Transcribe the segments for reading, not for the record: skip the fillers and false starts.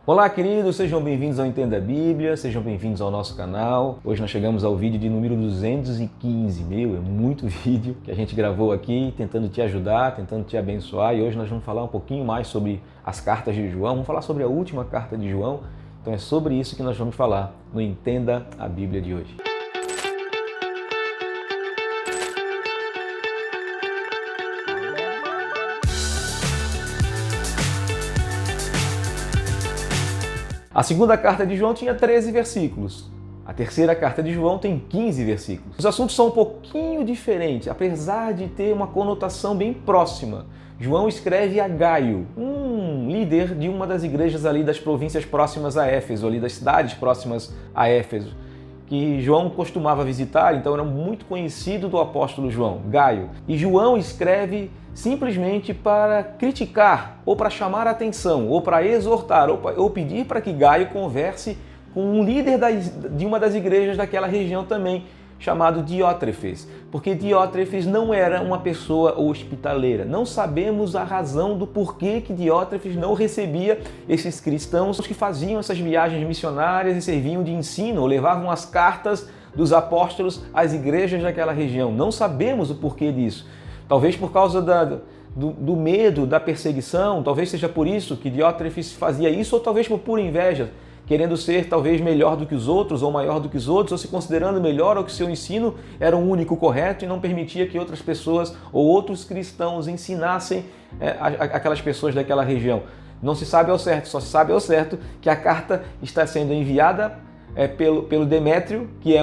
Olá, queridos, sejam bem-vindos ao Entenda a Bíblia, sejam bem-vindos ao nosso canal. Hoje nós chegamos ao vídeo de número 215. É muito vídeo que a gente gravou aqui, tentando te ajudar, tentando te abençoar. E hoje nós vamos falar um pouquinho mais sobre as cartas de João, vamos falar sobre a última carta de João. Então é sobre isso que nós vamos falar no Entenda a Bíblia de hoje. A segunda carta de João tinha 13 versículos. A terceira carta de João tem 15 versículos. Os assuntos são um pouquinho diferentes, apesar de ter uma conotação bem próxima. João escreve a Gaio, um líder de uma das igrejas ali das províncias próximas a Éfeso, ali das cidades próximas a Éfeso, que João costumava visitar, então era muito conhecido do apóstolo João, Gaio. E João escreve simplesmente para criticar, ou para chamar a atenção, ou para exortar, ou pedir para que Gaio converse com um líder de uma das igrejas daquela região também, chamado Diótrefes, porque Diótrefes não era uma pessoa hospitaleira. Não sabemos a razão do porquê que Diótrefes não recebia esses cristãos que faziam essas viagens missionárias e serviam de ensino, ou levavam as cartas dos apóstolos às igrejas daquela região. Não sabemos o porquê disso. Talvez por causa do medo, da perseguição, talvez seja por isso que Diótrefes fazia isso, ou talvez por pura inveja, querendo ser talvez melhor do que os outros, ou maior do que os outros, ou se considerando melhor, ou que seu ensino era o único correto e não permitia que outras pessoas ou outros cristãos ensinassem aquelas pessoas daquela região. Não se sabe ao certo, só se sabe ao certo que a carta está sendo enviada pelo Demétrio, que é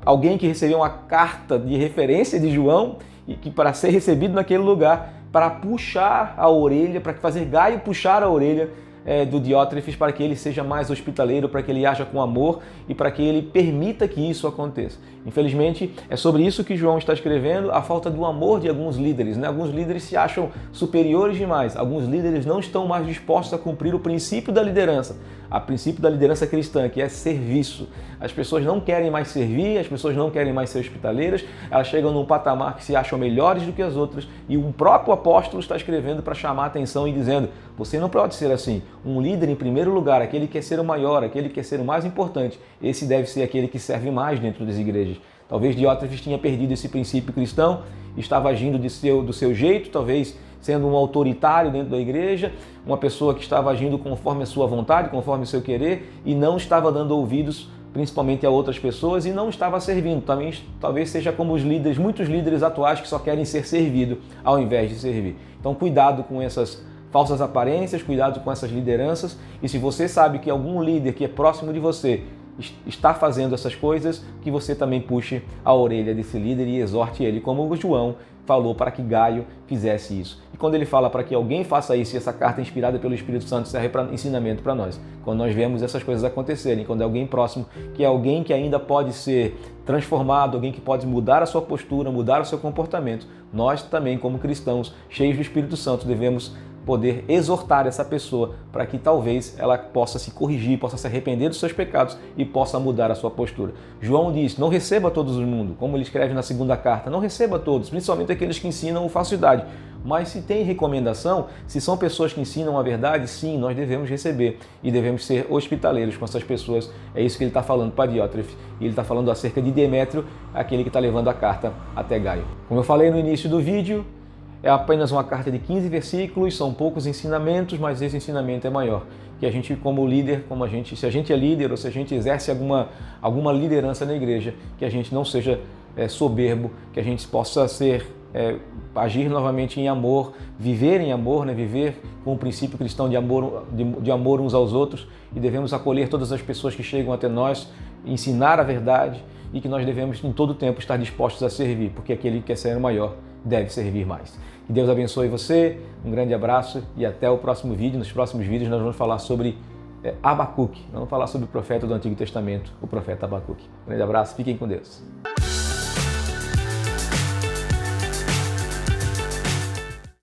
alguém que recebeu uma carta de referência de João, e que para ser recebido naquele lugar, para puxar a orelha, para fazer Gaio puxar a orelha do Diótrefes, para que ele seja mais hospitaleiro, para que ele haja com amor e para que ele permita que isso aconteça. Infelizmente, é sobre isso que João está escrevendo, a falta do amor de alguns líderes, né? Alguns líderes se acham superiores demais, alguns líderes não estão mais dispostos a cumprir o princípio da liderança, a princípio da liderança cristã, que é serviço. As pessoas não querem mais servir, as pessoas não querem mais ser hospitaleiras, elas chegam num patamar que se acham melhores do que as outras, e um próprio apóstolo está escrevendo para chamar a atenção e dizendo: você não pode ser assim. Um líder, em primeiro lugar, aquele que quer ser o maior, aquele que quer ser o mais importante, esse deve ser aquele que serve mais dentro das igrejas. Talvez Diótrefes tinha perdido esse princípio cristão, estava agindo do seu jeito, talvez sendo um autoritário dentro da igreja, uma pessoa que estava agindo conforme a sua vontade, conforme o seu querer, e não estava dando ouvidos principalmente a outras pessoas, e não estava servindo. Também talvez seja como muitos líderes atuais que só querem ser servidos ao invés de servir. Então cuidado com essas falsas aparências, cuidado com essas lideranças, e se você sabe que algum líder que é próximo de você está fazendo essas coisas, que você também puxe a orelha desse líder e exorte ele, como o João falou para que Gaio fizesse isso. E quando ele fala para que alguém faça isso, e essa carta inspirada pelo Espírito Santo serve para ensinamento para nós, quando nós vemos essas coisas acontecerem, quando é alguém próximo, que é alguém que ainda pode ser transformado, alguém que pode mudar a sua postura, mudar o seu comportamento, nós também, como cristãos, cheios do Espírito Santo, devemos poder exortar essa pessoa para que talvez ela possa se corrigir, possa se arrepender dos seus pecados e possa mudar a sua postura. João diz: não receba todos o mundo, como ele escreve na segunda carta, não receba todos, principalmente aqueles que ensinam falsidade. Mas se tem recomendação, se são pessoas que ensinam a verdade, sim, nós devemos receber e devemos ser hospitaleiros com essas pessoas. É isso que ele está falando para Diótrefes. E ele está falando acerca de Demétrio, aquele que está levando a carta até Gaio. Como eu falei no início do vídeo, é apenas uma carta de 15 versículos, são poucos ensinamentos, mas esse ensinamento é maior. Que a gente, como líder, se a gente é líder ou se a gente exerce alguma liderança na igreja, que a gente não seja soberbo, que a gente possa agir novamente em amor, viver em amor, né? Viver com o princípio cristão de amor uns aos outros, e devemos acolher todas as pessoas que chegam até nós, ensinar a verdade, e que nós devemos em todo tempo estar dispostos a servir, porque aquele que quer ser o maior deve servir mais. Que Deus abençoe você, um grande abraço e até o próximo vídeo. Nos próximos vídeos nós vamos falar sobre Abacuque, vamos falar sobre o profeta do Antigo Testamento, o profeta Abacuque. Um grande abraço, fiquem com Deus.